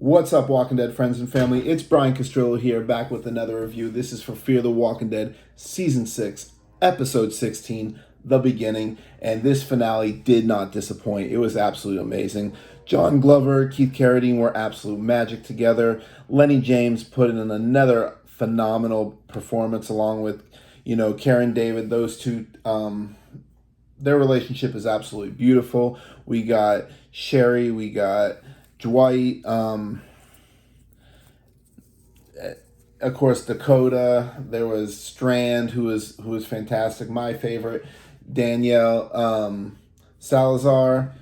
What's up, Walking Dead friends and family? It's Brian Castrillo here, back with another review. This is for Fear the Walking Dead, Season 6, Episode 16, The Beginning. And this finale did not disappoint. It was absolutely amazing. John Glover, Keith Carradine were absolute magic together. Lenny James put in another phenomenal performance along with, Karen David. Those two, their relationship is absolutely beautiful. We got Sherry, we got Dwight, of course Dakota. There was Strand, who was fantastic. My favorite, Danielle, Salazar.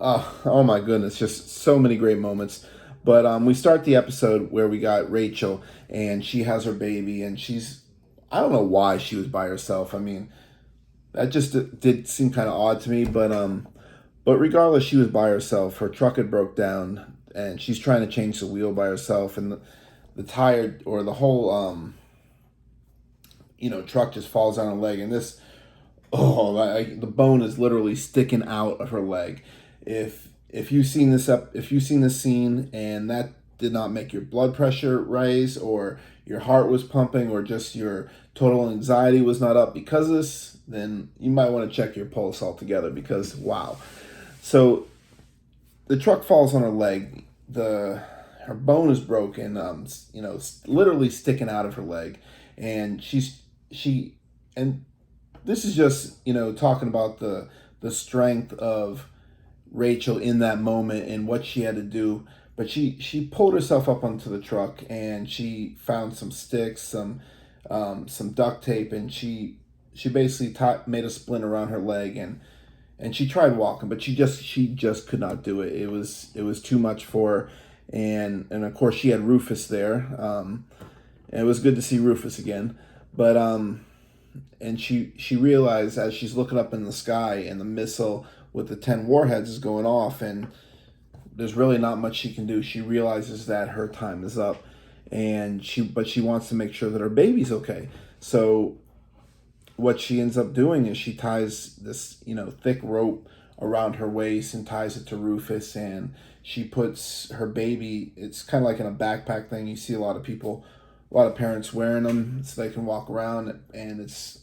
Oh my goodness, just so many great moments. But we start the episode where we got Rachel, and she has her baby, and I don't know why she was by herself. I mean, that just did seem kind of odd to me, but regardless, she was by herself. Her truck had broke down, and she's trying to change the wheel by herself, and the tire or the whole truck just falls on her leg, and the bone is literally sticking out of her leg. If you've seen this scene and that did not make your blood pressure rise, or your heart was pumping, or just your total anxiety was not up because of this, then you might want to check your pulse altogether, because wow. So the truck falls on her leg. Her bone is broken. Literally sticking out of her leg, and and this is just talking about the strength of Rachel in that moment and what she had to do. But she pulled herself up onto the truck, and she found some sticks, some duct tape, and she basically made a splint around her leg, and she tried walking, but she just could not do it. It was too much for her, and of course she had Rufus there. And it was good to see Rufus again, but and she realized, as she's looking up in the sky and the missile with the 10 warheads is going off, and there's really not much she can do. She realizes that her time is up, but she wants to make sure that her baby's okay. So what she ends up doing is she ties this, thick rope around her waist and ties it to Rufus, and she puts her baby, it's kind of like in a backpack thing. You see a lot of parents wearing them so they can walk around, and it's,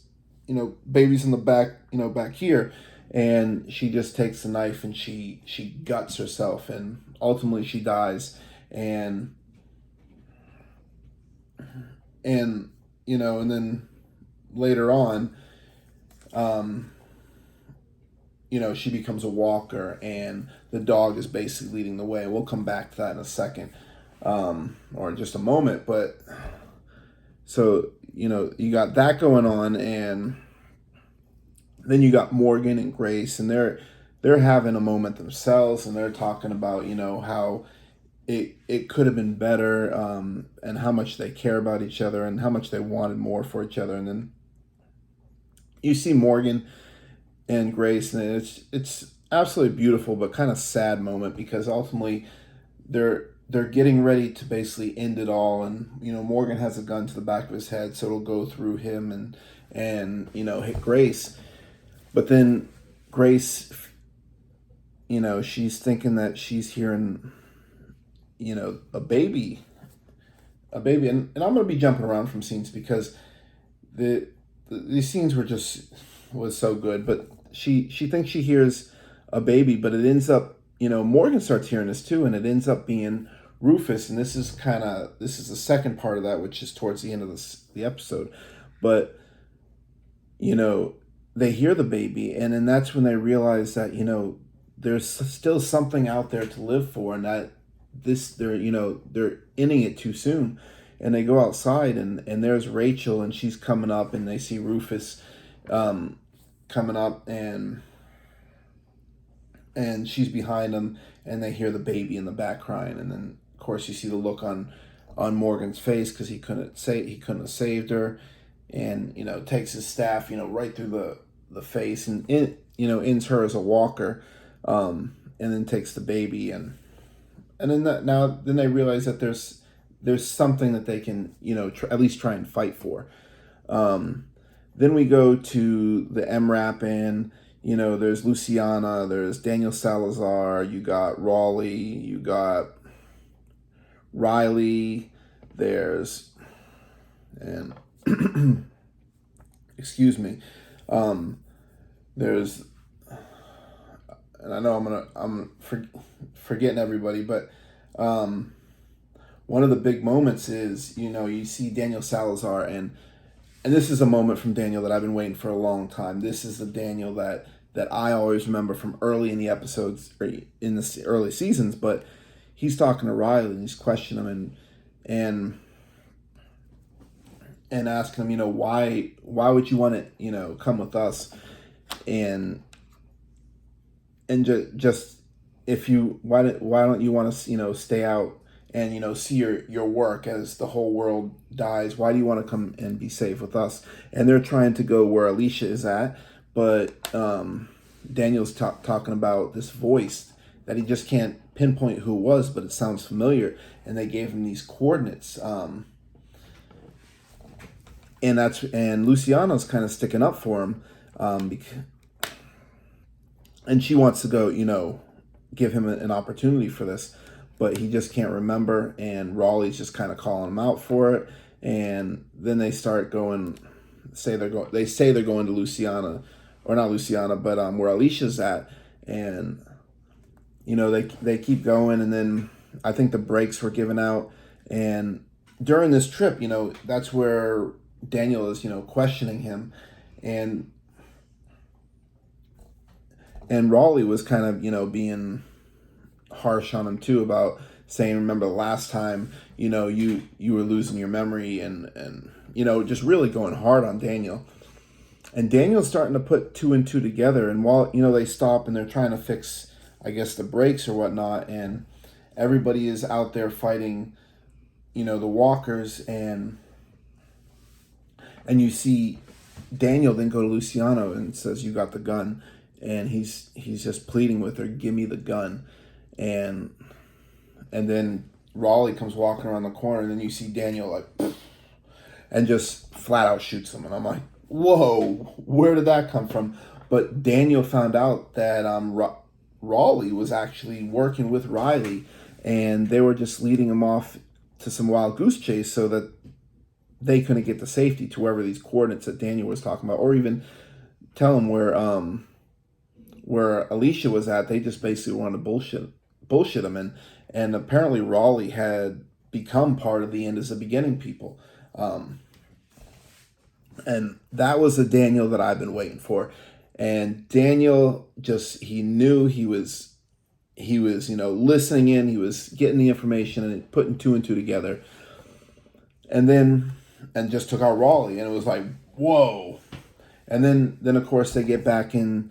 baby's in the back, back here, and she just takes the knife and she guts herself, and ultimately she dies. And and then later on, she becomes a walker, and the dog is basically leading the way. And we'll come back to that in a second, or in just a moment. But so, you got that going on, and then you got Morgan and Grace, and they're having a moment themselves, and they're talking about, how it could have been better, and how much they care about each other, and how much they wanted more for each other. And then you see Morgan and Grace, and it's absolutely beautiful, but kind of sad moment, because ultimately they're getting ready to basically end it all, and Morgan has a gun to the back of his head, so it'll go through him and hit Grace. But then Grace, she's thinking that she's hearing a baby, and I'm going to be jumping around from scenes, because these scenes was so good. But she thinks she hears a baby, but it ends up, Morgan starts hearing this too, and it ends up being Rufus. And this is the second part of that, which is towards the end of the episode. But they hear the baby, and then that's when they realize that there's still something out there to live for, and that they're ending it too soon. And they go outside, and there's Rachel, and she's coming up, and they see Rufus coming up, and she's behind them, and they hear the baby in the back crying. And then of course you see the look on Morgan's face, because he couldn't have saved her, and takes his staff right through the face, and ends her as a walker, and then takes the baby, and then then they realize that there's something that they can at least try and fight for. Then we go to the MRAP, and there's Luciana, there's Daniel Salazar, you got Raleigh, you got Riley, there's, and excuse me, there's, and I know I'm forgetting everybody, but one of the big moments is, you see Daniel Salazar, and this is a moment from Daniel that I've been waiting for a long time. This is the Daniel that I always remember from early in the episodes, or in the early seasons. But he's talking to Riley, and he's questioning him, and asking him, why would you want to, come with us, and just if you why don't you want to stay out and see your work as the whole world dies? Why do you want to come and be safe with us? And they're trying to go where Alicia is at, but Daniel's talking about this voice that he just can't pinpoint who it was, but it sounds familiar, and they gave him these coordinates, and Luciana's kind of sticking up for him, and she wants to go, give him an opportunity for this, but he just can't remember, and Raleigh's just kind of calling him out for it. And then they start going, they say they're going to Luciana, or not Luciana, but where Alicia's at, and they keep going, and then I think the brakes were given out, and during this trip, that's where Daniel is, questioning him, and Raleigh was kind of, being harsh on him too, about saying, remember the last time, you were losing your memory, and just really going hard on Daniel. And Daniel's starting to put two and two together, and while, they stop and they're trying to fix, I guess, the brakes or whatnot, and everybody is out there fighting, the walkers, and you see Daniel then go to Luciano and says, you got the gun, and he's just pleading with her, give me the gun. And then Raleigh comes walking around the corner, and then you see Daniel like, and just flat out shoots him. And I'm like, whoa, where did that come from? But Daniel found out that Raleigh was actually working with Riley, and they were just leading him off to some wild goose chase so that they couldn't get the safety to wherever these coordinates that Daniel was talking about, or even tell him where Alicia was at. They just basically wanted to bullshit him, and apparently Raleigh had become part of the end as a beginning people, and that was the Daniel that I've been waiting for. And Daniel he knew he was listening in, he was getting the information and putting two and two together, and just took out Raleigh, and it was like, whoa. And then of course they get back in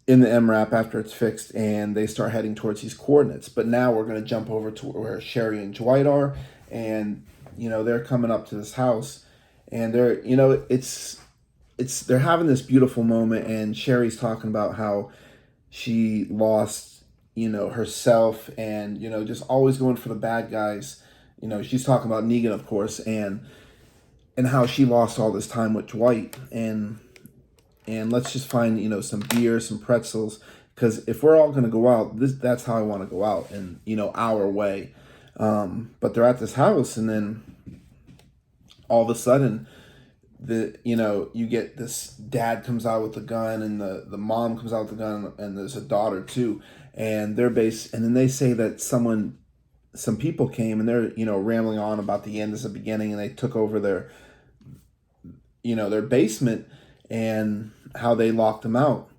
the MRAP after it's fixed, and they start heading towards these coordinates. But now we're going to jump over to where Sherry and Dwight are, and they're coming up to this house, and they're they're having this beautiful moment, and Sherry's talking about how she lost herself, and just always going for the bad guys. She's talking about Negan, of course, and how she lost all this time with Dwight, and let's just find, some beer, some pretzels, because if we're all going to go out, that's how I want to go out, and, our way. But they're at this house, and then all of a sudden, you get this dad comes out with the gun, and the mom comes out with the gun, and there's a daughter too, and and then they say that some people came, and they're, rambling on about the end as a beginning, and they took over their basement, and how they locked them out.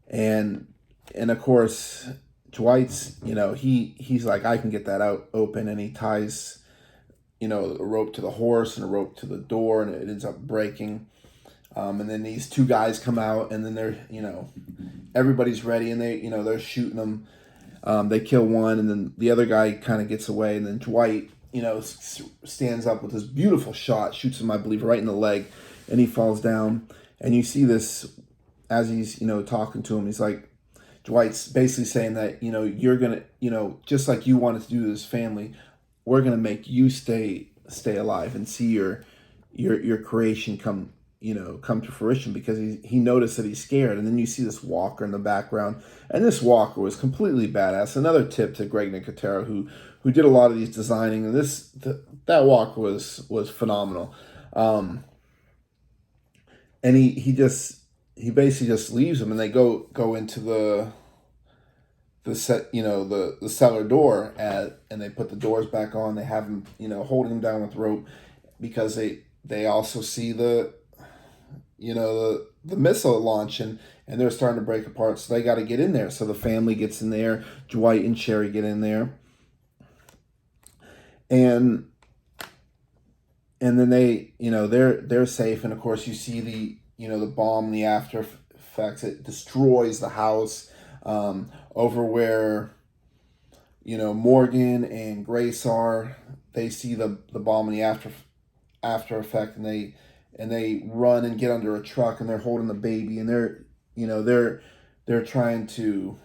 And of course, Dwight's, he's like, I can get that out open, and he ties, a rope to the horse and a rope to the door, and it ends up breaking. And then these two guys come out, and then they're, everybody's ready, and they, they're shooting them. They kill one, and then the other guy kind of gets away, and then Dwight, stands up with this beautiful shot, shoots him, I believe, right in the leg, and he falls down. And you see this as he's, talking to him. He's like, Dwight's basically saying that, you're going to, just like you wanted to do to this family, we're going to make you stay alive and see your creation come come to fruition, because he noticed that he's scared. And then you see this walker in the background, and this walker was completely badass. Another tip to Greg Nicotero, who did a lot of these designing, and that walker was phenomenal. And he basically just leaves them, and they go into the set, the cellar door, and they put the doors back on. They have him, holding him down with rope, because they also see the missile launch, and they're starting to break apart. So they got to get in there. So the family gets in there. Dwight and Sherry get in there, and then they're safe. And of course you see the bomb, the after effects. It destroys the house over where Morgan and Grace are. They see the bomb and the after effect, and they run and get under a truck, and they're holding the baby, and they're trying to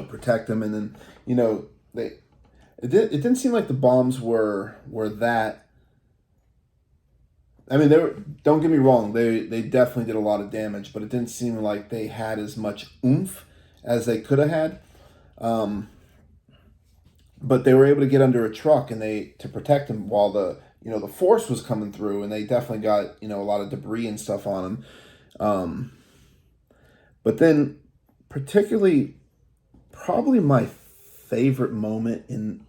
protect them. And then it didn't seem like the bombs were that. I mean, don't get me wrong, they definitely did a lot of damage, but it didn't seem like they had as much oomph as they could have had. But they were able to get under a truck and to protect them while the force was coming through, and they definitely got a lot of debris and stuff on them. But then, particularly, probably my favorite moment in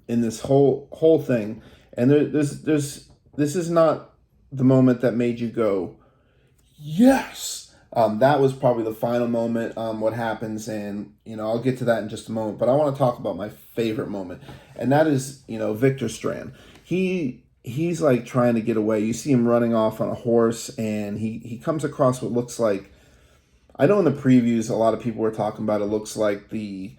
this whole thing. And this is not the moment that made you go, yes. That was probably the final moment. What happens, and I'll get to that in just a moment. But I want to talk about my favorite moment, and that is Victor Strand. He's like trying to get away. You see him running off on a horse, and he comes across what looks like. I know in the previews a lot of people were talking about it looks like the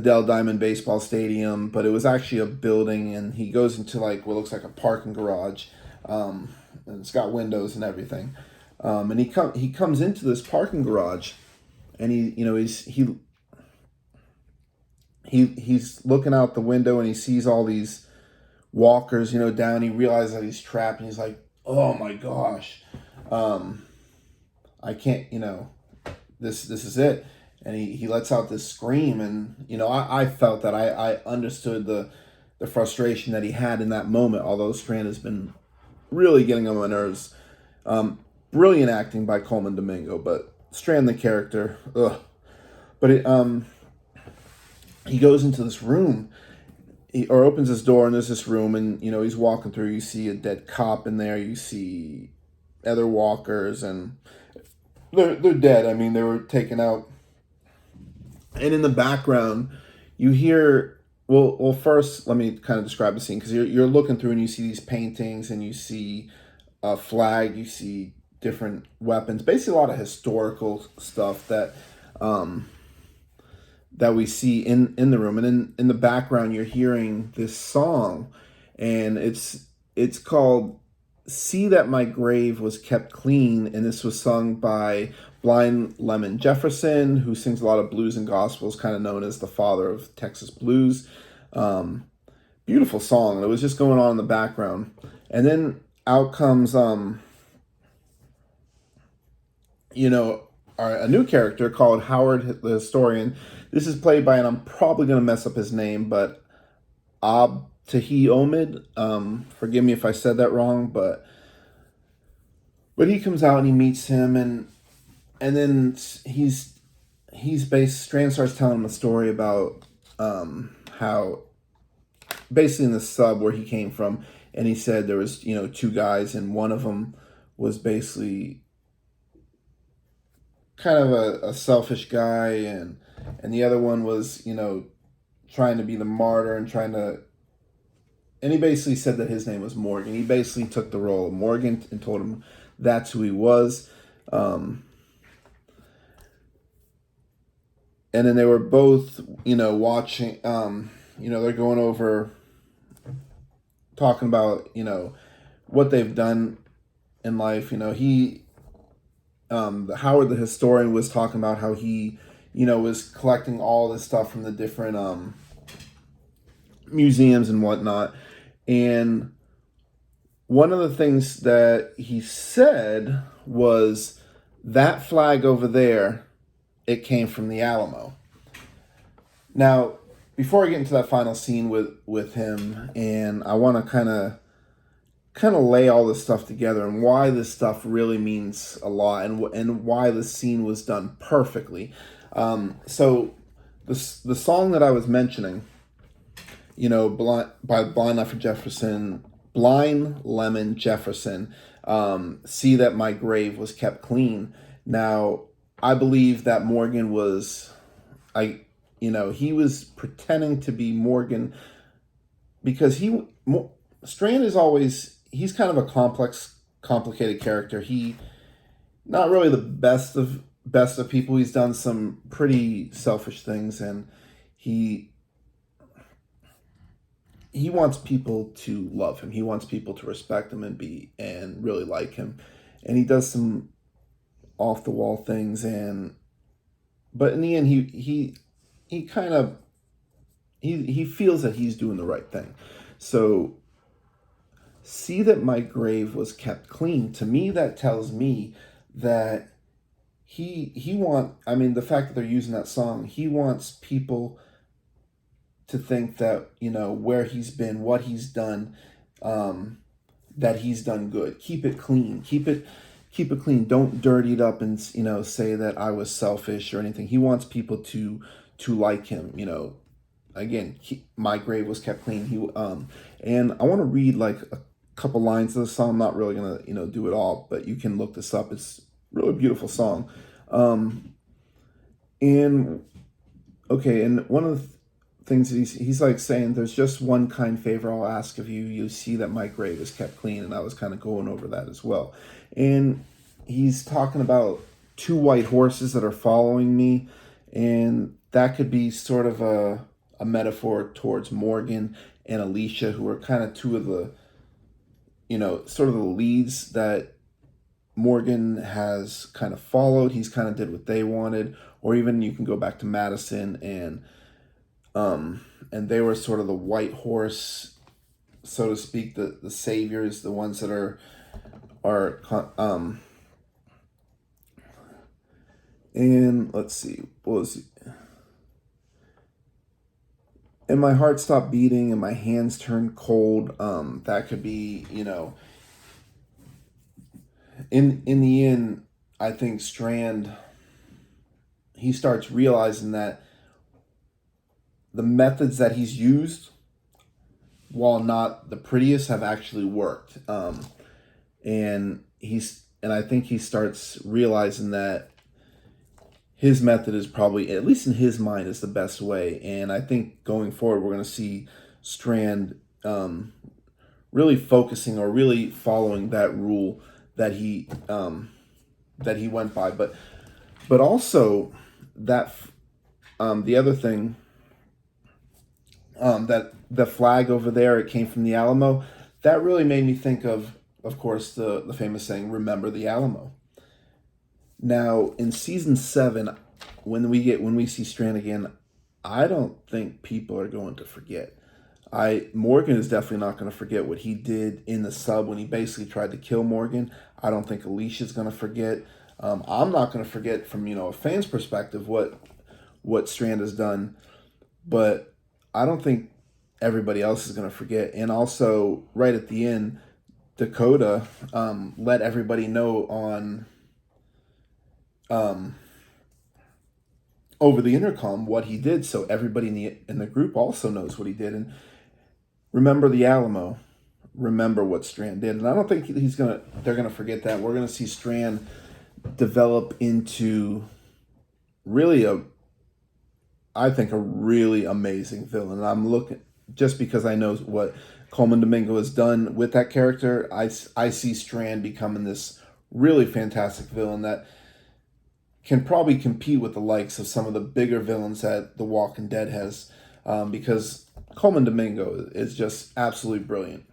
Dell Diamond baseball stadium, but it was actually a building, and he goes into like what looks like a parking garage, and it's got windows and everything, and he comes into this parking garage, and he's looking out the window, and he sees all these walkers down. He realizes that he's trapped, and he's like, oh my gosh, I can't, this is it. And he lets out this scream, and I felt that I understood the frustration that he had in that moment. Although Strand has been really getting on my nerves. Brilliant acting by Coleman Domingo, but Strand the character, ugh. But he goes into this room, or opens his door, and there's this room, and he's walking through. You see a dead cop in there. You see other walkers, and they're dead. I mean, they were taken out. And in the background, you hear, well, first, let me kind of describe the scene, because you're looking through and you see these paintings, and you see a flag, you see different weapons, basically a lot of historical stuff that we see in the room. And in the background, you're hearing this song, and it's called See That My Grave Was Kept Clean, and this was sung by Blind Lemon Jefferson, who sings a lot of blues and gospels, kind of known as the father of Texas blues. Beautiful song, and it was just going on in the background. And then out comes a new character called Howard the Historian. This is played by, and I'm probably going to mess up his name, but Tahi Omid. Forgive me if I said that wrong, but he comes out and he meets him, and then Strand starts telling him a story about how basically in the sub where he came from, and he said there was two guys, and one of them was basically kind of a selfish guy, and the other one was trying to be the martyr and he basically said that his name was Morgan. He basically took the role of Morgan and told him that's who he was. And then they were both, watching, they're going over, talking about, what they've done in life. Howard the historian was talking about how he, was collecting all this stuff from the different museums and whatnot. And one of the things that he said was, that flag over there, it came from the Alamo. Now, before I get into that final scene with him, and I want to kind of lay all this stuff together and why this stuff really means a lot, and why the scene was done perfectly. So the song that I was mentioning, by Blind Lemon Jefferson, See That My Grave Was Kept Clean. Now, I believe that Morgan was, he was pretending to be Morgan because Strand is always, he's kind of a complicated character. He, not really the best of people. He's done some pretty selfish things, and he wants people to love him. He wants people to respect him and really like him. And he does some off the wall things, but in the end he kind of he feels that he's doing the right thing. So, See That My Grave Was Kept Clean, to me that tells me that the fact that they're using that song, he wants people to think that, where he's been, what he's done, that he's done good. Keep it clean. Keep it clean. Don't dirty it up and, say that I was selfish or anything. He wants people to like him. Again, my grave was kept clean. And I want to read like a couple lines of the song. I'm not really gonna, do it all, but you can look this up. It's a really beautiful song. And one of the things that he's like saying, there's just one kind favor I'll ask of you. You see that my grave is kept clean. And I was kind of going over that as well. And he's talking about two white horses that are following me. And that could be sort of a metaphor towards Morgan and Alicia, who are kind of two of the, sort of the leads that Morgan has kind of followed. He's kind of did what they wanted. Or even you can go back to Madison, and they were sort of the white horse, so to speak, the saviors, the ones that are and let's see, what was it? And my heart stopped beating and my hands turned cold. That could be, in the end, I think Strand, he starts realizing that the methods that he's used, while not the prettiest, have actually worked. And I think he starts realizing that his method is probably, at least in his mind, is the best way. And I think going forward, we're going to see Strand really focusing or really following that rule that he went by. But also that the other thing, that the flag over there, it came from the Alamo, that really made me think of course, the famous saying, remember the Alamo. Now, in season 7, when we see Strand again, I don't think people are going to forget. Morgan is definitely not going to forget what he did in the sub when he basically tried to kill Morgan. I don't think Alicia's going to forget. I'm not going to forget from, a fan's perspective what Strand has done, but I don't think everybody else is going to forget. And also, right at the end, Dakota let everybody know on over the intercom what he did, so everybody in the group also knows what he did. And remember the Alamo, remember what Strand did. And I don't think they're gonna forget that. We're gonna see Strand develop into really I think a really amazing villain. And I'm looking, just because I know what Coleman Domingo has done with that character, I see Strand becoming this really fantastic villain that can probably compete with the likes of some of the bigger villains that The Walking Dead has, because Coleman Domingo is just absolutely brilliant.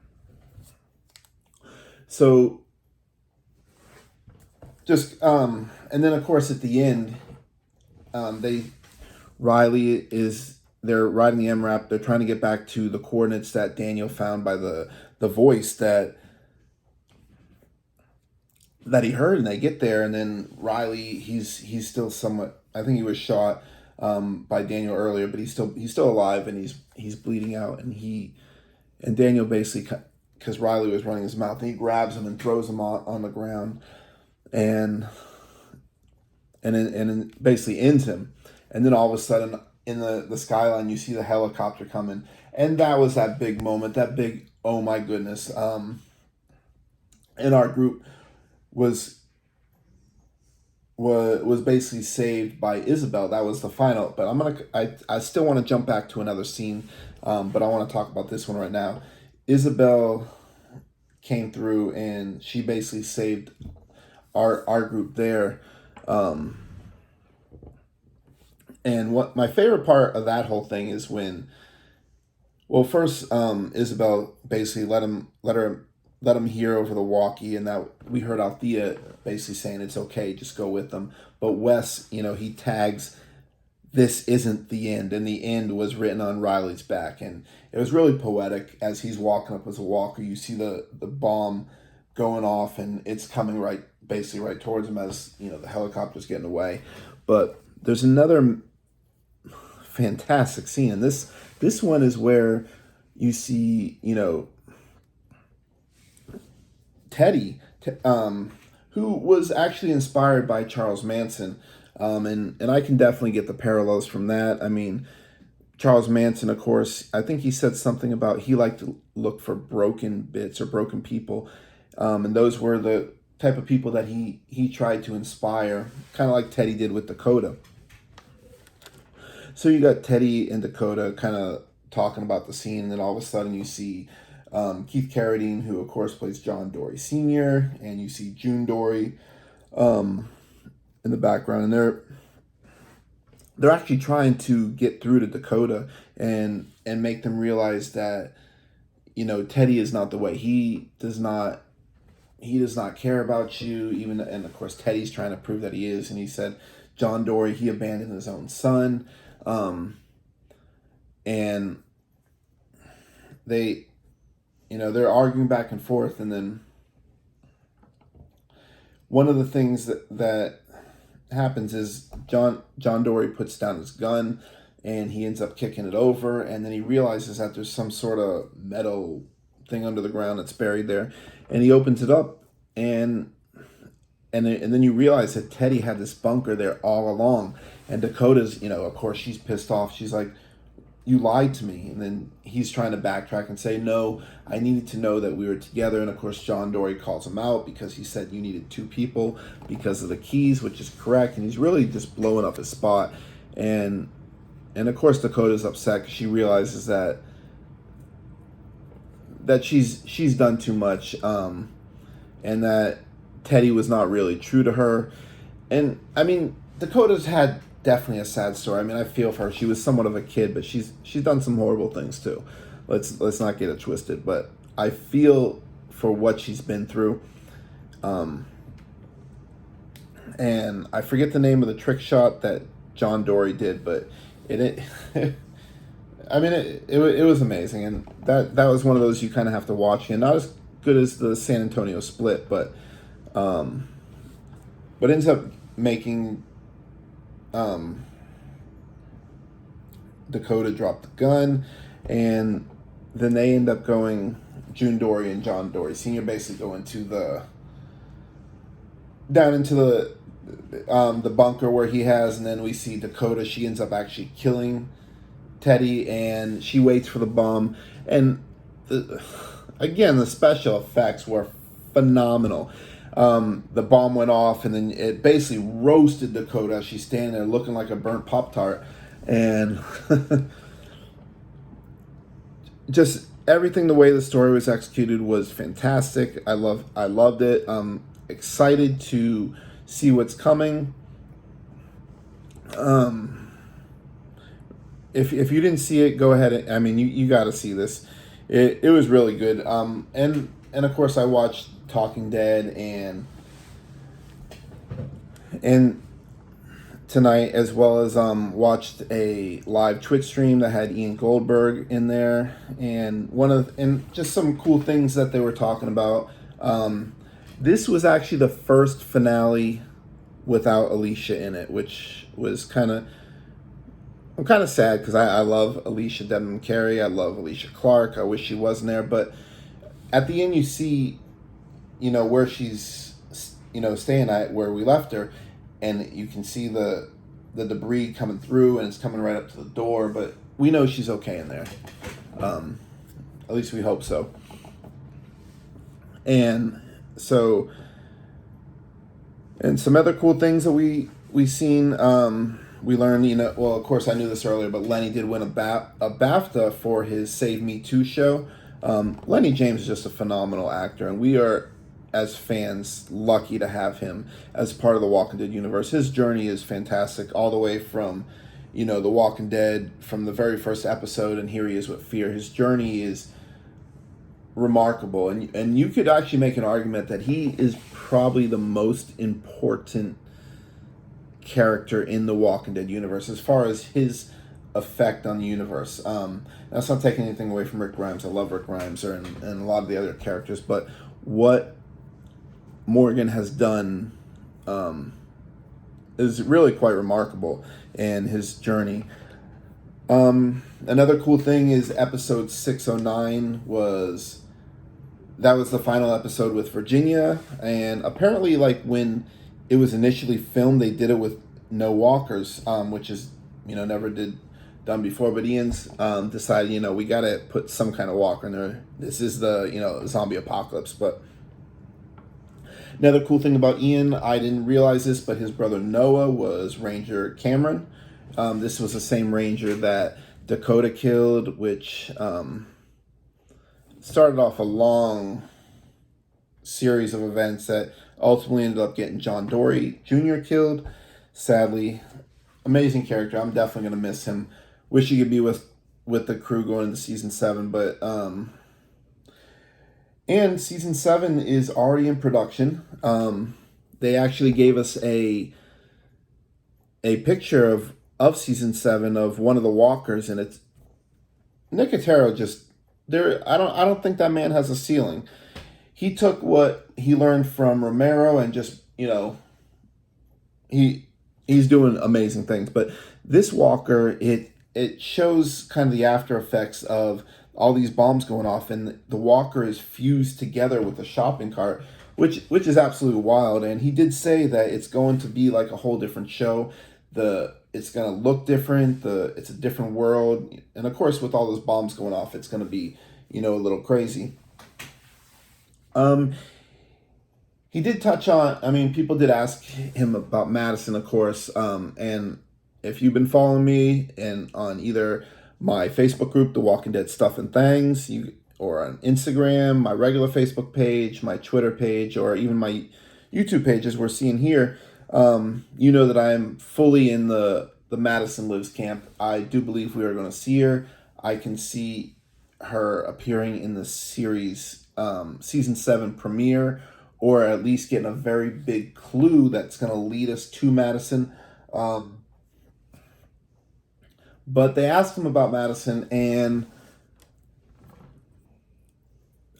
So, and then of course at the end, they're riding the MRAP. They're trying to get back to the coordinates that Daniel found by the voice that that he heard, and they get there, and then Riley, he's still somewhat. I think he was shot by Daniel earlier, but he's still alive, and he's bleeding out, and Daniel basically, because Riley was running his mouth, and he grabs him and throws him on the ground, and then basically ends him, and then all of a sudden in the skyline you see the helicopter coming, and that was that big moment, that big oh my goodness. And our group was basically saved by Isabel. That was the final. But I still want to jump back to another scene, but I want to talk about this one right now. Isabel came through and she basically saved our group there. And what my favorite part of that whole thing is when, well, first Isabel basically let him hear over the walkie, and that we heard Althea basically saying it's okay, just go with them. But Wes, he tags, "This isn't the end," and the end was written on Riley's back, and it was really poetic. As he's walking up as a walker, you see the bomb going off, and it's coming basically right towards him as the helicopter's getting away. But there's another fantastic scene, and this one is where you see Teddy, who was actually inspired by Charles Manson, and I can definitely get the parallels from that. I mean, Charles Manson, of course, I think he said something about he liked to look for broken bits or broken people, and those were the type of people that he tried to inspire, kind of like Teddy did with Dakota. So you got Teddy and Dakota kind of talking about the scene, and then all of a sudden you see Keith Carradine, who of course plays John Dory Sr., and you see June Dory in the background, and they're actually trying to get through to Dakota and make them realize that Teddy is not the way. He does not care about you, even, and of course Teddy's trying to prove that he is, and he said John Dory, he abandoned his own son, and they're arguing back and forth, and then one of the things that happens is John Dory puts down his gun, and he ends up kicking it over, and then he realizes that there's some sort of metal thing under the ground that's buried there, and he opens it up, and then you realize that Teddy had this bunker there all along, and Dakota's, of course she's pissed off. She's like, "You lied to me." And then he's trying to backtrack and say, "No, I needed to know that we were together." And of course John Dory calls him out because he said you needed two people because of the keys, which is correct, and he's really just blowing up his spot. And of course Dakota's upset because she realizes that she's done too much, and that Teddy was not really true to her. And I mean, Dakota's had definitely a sad story. I mean, I feel for her. She was somewhat of a kid, but she's done some horrible things too. Let's not get it twisted. But I feel for what she's been through. And I forget the name of the trick shot that John Dory did, but it I mean, it was amazing, and that was one of those you kind of have to watch. And not as good as the San Antonio split, but ends up making Dakota drop the gun, and then they end up going, June Dory and John Dory Sr. basically go down into the bunker where he has, and then we see Dakota. She ends up actually killing Teddy, and she waits for the bomb, and again the special effects were phenomenal. The bomb went off, and then it basically roasted Dakota. She's standing there looking like a burnt Pop-Tart, and just everything, the way the story was executed was fantastic. I loved it. I'm excited to see what's coming. If you didn't see it, go ahead. I mean, you got to see this. It was really good. And of course I watched Talking Dead and tonight, as well as watched a live Twitch stream that had Ian Goldberg in there, and just some cool things that they were talking about. This was actually the first finale without Alicia in it, which was I'm kind of sad because I love Alicia Dedham Carey. I love Alicia Clark. I wish she wasn't there. But at the end, you see, where she's, staying at, where we left her. And you can see the debris coming through, and it's coming right up to the door. But we know she's okay in there. At least we hope so. And so, and some other cool things that we seen. We learned, well, of course I knew this earlier, but Lenny did win a BAFTA for his Save Me 2 show. Lenny James is just a phenomenal actor, and we are, as fans, lucky to have him as part of the Walking Dead universe. His journey is fantastic, all the way from, The Walking Dead, from the very first episode, and here he is with Fear. His journey is remarkable, and you could actually make an argument that he is probably the most important character in the Walking Dead universe as far as his effect on the universe. That's not taking anything away from Rick Grimes. I love Rick Grimes and a lot of the other characters, but what Morgan has done is really quite remarkable in his journey. Another cool thing is episode 609 was the final episode with Virginia, and apparently, when it was initially filmed, they did it with no walkers, which is, never done before. But Ian's decided, we got to put some kind of walker in there. This is the, zombie apocalypse. But another cool thing about Ian, I didn't realize this, but his brother Noah was Ranger Cameron. This was the same ranger that Dakota killed, which started off a long series of events that ultimately ended up getting John Dory Jr. killed. Sadly, amazing character. I'm definitely going to miss him. Wish he could be with the crew going into season 7, but and season 7 is already in production. They actually gave us a picture of season 7 of one of the walkers, and it's Nicotero. Just there, I don't think that man has a ceiling. He took what he learned from Romero and just, he's doing amazing things. But this walker, it shows kind of the after effects of all these bombs going off, and the walker is fused together with a shopping cart, which is absolutely wild. And he did say that it's going to be like a whole different show. It's going to look different. It's a different world. And of course, with all those bombs going off, it's going to be, a little crazy. He did touch on, people did ask him about Madison, of course, and if you've been following me on either my Facebook group, The Walking Dead Stuff and Things, or on Instagram, my regular Facebook page, my Twitter page, or even my YouTube page, as we're seeing here, you know that I'm fully in the Madison Lives camp. I do believe we are going to see her. I can see her appearing in the series season 7 premiere, or at least getting a very big clue that's going to lead us to Madison. But they asked him about Madison, and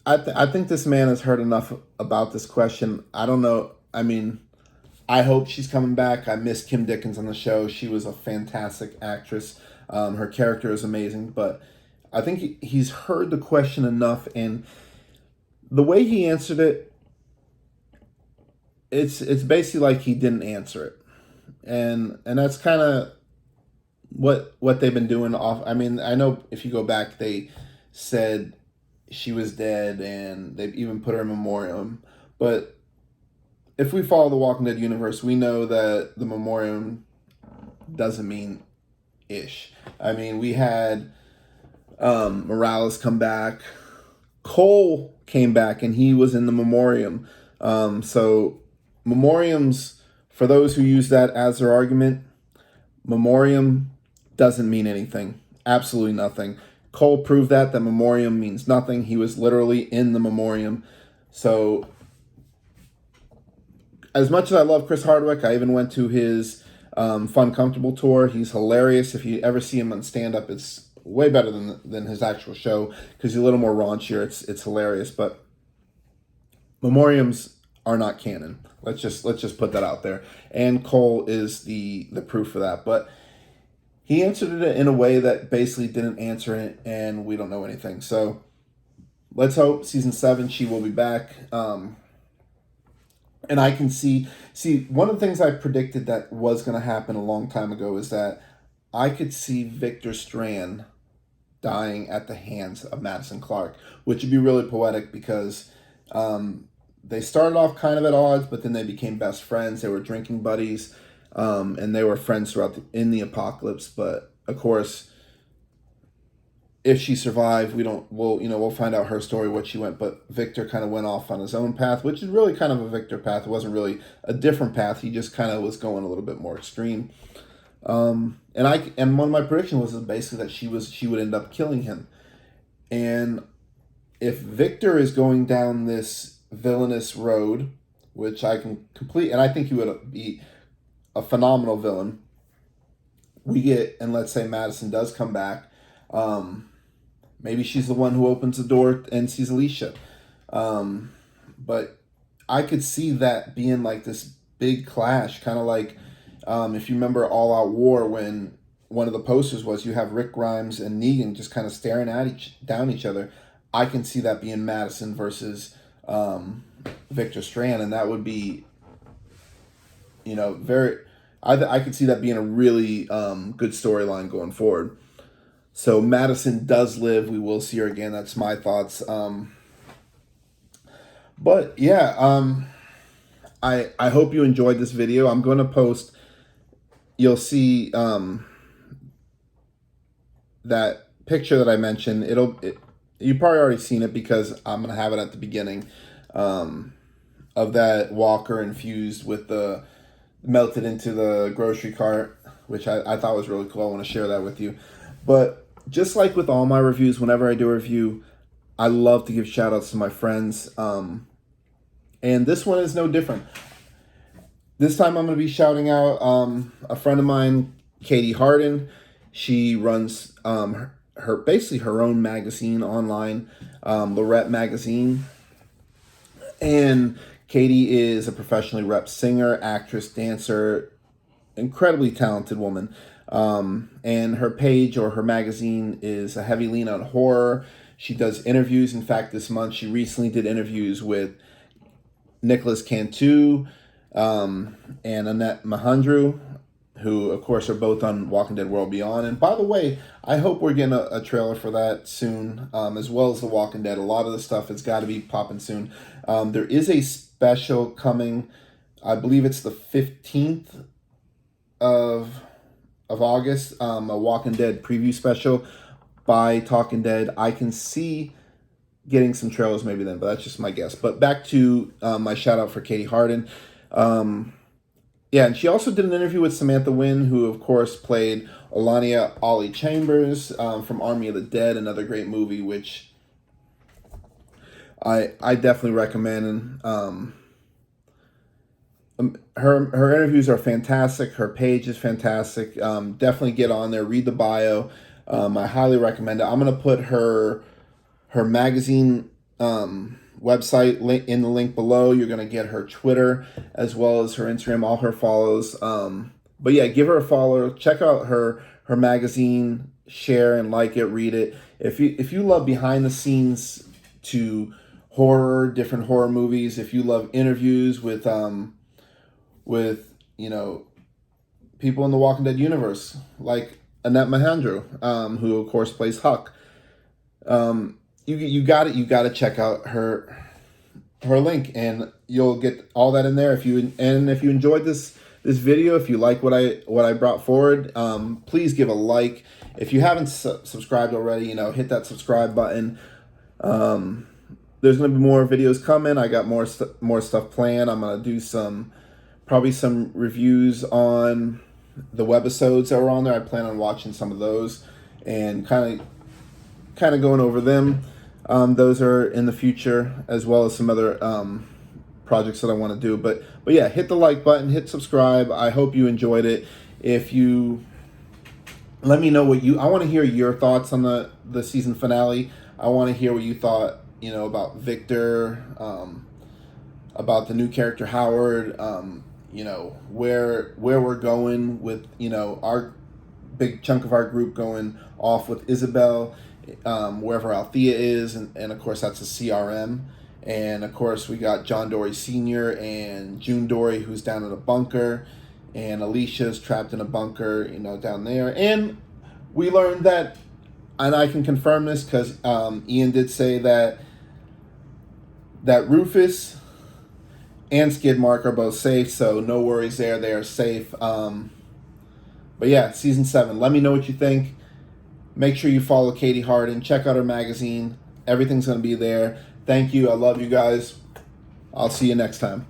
I think this man has heard enough about this question. I don't know. I hope she's coming back. I miss Kim Dickens on the show. She was a fantastic actress. Her character is amazing, but I think he's heard the question enough, and the way he answered it, it's basically like he didn't answer it, and that's kind of what they've been doing off. I know if you go back, they said she was dead, and they've even put her in memoriam. But if we follow the Walking Dead universe, we know that the memoriam doesn't mean ish. We had Morales come back. Cole came back, and he was in the memoriam. So memoriams, for those who use that as their argument, memoriam doesn't mean anything. Absolutely nothing. Cole proved that memoriam means nothing. He was literally in the memoriam. So as much as I love Chris Hardwick, I even went to his Fun Comfortable tour. He's hilarious. If you ever see him on stand-up, it's way better than his actual show because he's a little more raunchier. It's hilarious. But memoriams are not canon. Let's just put that out there. And Cole is the proof of that. But he answered it in a way that basically didn't answer it, and we don't know anything. So let's hope season 7 she will be back. And I can see one of the things I predicted that was going to happen a long time ago is that I could see Victor Strand dying at the hands of Madison Clark, which would be really poetic because they started off kind of at odds, but then they became best friends. They were drinking buddies, and they were friends throughout in the apocalypse. But of course, if she survived, we'll find out her story, what she went. But Victor kind of went off on his own path, which is really kind of a Victor path. It wasn't really a different path. He just kind of was going a little bit more extreme. And one of my predictions was basically that she would end up killing him. And if Victor is going down this villainous road, which I can complete, and I think he would be a phenomenal villain. And let's say Madison does come back. Maybe she's the one who opens the door and sees Alicia. But I could see that being like this big clash, kind of like if you remember All Out War, when one of the posters was you have Rick Grimes and Negan just kind of staring down each other. I can see that being Madison versus Victor Strand, and that would be, very. I could see that being a really good storyline going forward. So Madison does live. We will see her again. That's my thoughts. But yeah, I hope you enjoyed this video. I'm going to post. You'll see that picture that I mentioned. You've probably already seen it because I'm going to have it at the beginning of that walker infused with the melted into the grocery cart, which I thought was really cool. I want to share that with you. But just like with all my reviews, whenever I do a review, I love to give shout outs to my friends. And this one is no different. This time I'm going to be shouting out a friend of mine, Katie Harden. She runs basically her own magazine online, Lorette Magazine. And Katie is a professionally rep singer, actress, dancer, incredibly talented woman. And her page or her magazine is a heavy lean on horror. She does interviews. In fact, this month she recently did interviews with Nicholas Cantu and Annet Mahendru, who of course are both on Walking Dead World Beyond. And by the way, I hope we're getting a trailer for that soon, as well as The Walking Dead. A lot of the stuff has got to be popping soon. There is a special coming, I believe it's the 15th of August, a Walking Dead preview special by Talking Dead. I can see getting some trailers maybe then, but that's just my guess. But back to my shout out for Katie Harden. And she also did an interview with Samantha Win, who of course played Alania Ollie Chambers from Army of the Dead, another great movie, which I definitely recommend. Her interviews are fantastic. Her page is fantastic. Definitely get on there, read the bio. I highly recommend it. I'm gonna put her magazine website in the link below. You're gonna get her Twitter as well as her Instagram, all her follows. But yeah, give her a follow. Check out her magazine. Share and like it. Read it. If you love behind the scenes to horror, different horror movies. If you love interviews with people in the Walking Dead universe, like Annet Mahendru, who of course plays Huck. You got to check out her link, and you'll get all that in there. If you enjoyed this video, if you like what I brought forward, please give a like. If you haven't subscribed already, hit that subscribe button. There's gonna be more videos coming. I got more stuff planned. I'm gonna do probably some reviews on the webisodes that were on there. I plan on watching some of those and kind of going over them. Those are in the future, as well as some other projects that I want to do. But yeah, hit the like button, hit subscribe. I hope you enjoyed it. If you let me know I want to hear your thoughts on the season finale. I want to hear what you thought, about Victor. about the new character Howard. You know, where we're going with, you know, our big chunk of our group going off with Isabel, wherever Althea is, and of course that's a CRM. And of course we got John Dory Sr. and June Dory, who's down in a bunker, and Alicia's trapped in a bunker, you know, down there. And we learned that, and I can confirm this because Ian did say that Rufus and Skidmark are both safe, so no worries there. They are safe. But yeah, season 7. Let me know what you think. Make sure you follow Katie Harden. Check out her magazine. Everything's going to be there. Thank you. I love you guys. I'll see you next time.